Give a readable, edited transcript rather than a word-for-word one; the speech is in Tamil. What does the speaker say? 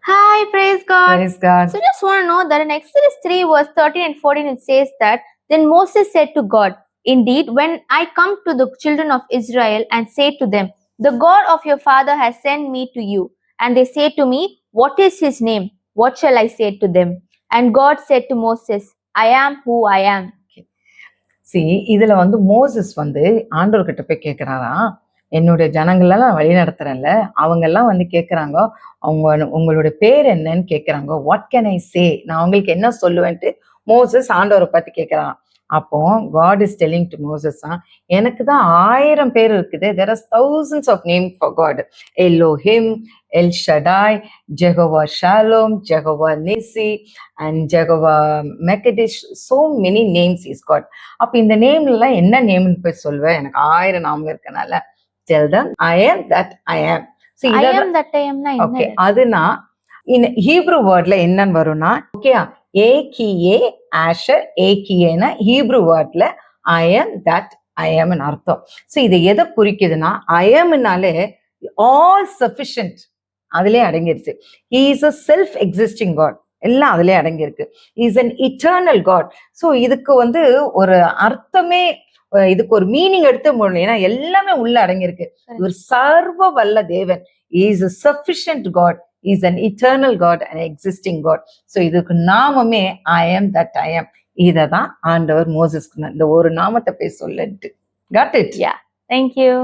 Hi, praise God. Praise God. So just want to know that in Exodus 3 verse 13 and 14 it says that, then Moses said to God, indeed, when I come to the children of Israel and say to them, the God of your father has sent me to you, and they say to me, what is his name? What shall I say to them? And God said to Moses, I am who I am. இதுல மோசஸ் ஆண்டவர்கிட்ட போய் கேட்கிறாராம், என்னுடைய ஜனங்களெல்லாம் வழி நடத்துறேன்ல, அவங்க எல்லாம் கேட்குறாங்க, உங்களுடைய பேர் என்னன்னு கேட்குறாங்க. வாட் கேன் ஐ சே, நான் அவங்களுக்கு என்ன சொல்லுவேன்ட்டு மோசஸ் ஆண்டவரை பார்த்து கேட்குறான். அப்போ God is telling to Moses, எனக்கு தான் 1000 பேர் இருக்குது. there are thousands of names for God. Elohim, El Shaddai, Jehovah Shalom, Jehovah Nissi and Jehovah Mekaddesh, so many names is God. அப்ப இந்த நேம்லாம் என்ன நேம்னு போய் சொல்லுவேன், எனக்கு 1000 நாமம் இருக்கனால. tell them I am that I am. I am that I am na okay, அதுனா in Hebrew wordல என்னன்னு வரும்னா, ஓகே, ஏகியே ஆஷர், ஏகியேனா ஹீப்ரு வேர்ட்ல I am that I am ன்னு அர்த்தம். ஸோ இது எதை குறிக்குதுன்னா, I amனாலே ஆல் சஃபிஷியன்ட் அதுலேயே அடங்கிருச்சு. He is a self existing God, எல்லாம் அதுலேயே அடங்கியிருக்கு. Is an eternal God. So இதுக்கு ஒரு அர்த்தமே, இதுக்கு ஒரு மீனிங் எடுத்து முடியல, ஏன்னா எல்லாமே உள்ள அடங்கியிருக்கு. ஒரு சர்வ வல்ல தேவன், is a sufficient God, is an eternal God, an existing God. So இதுக்கு நாமமே I am that I am. இதை தான் ஆண்டவர் மோசஸ்க்கு இந்த ஒரு நாமத்தை போய் சொல்லிட்டு. Got it? Yeah. Thank you.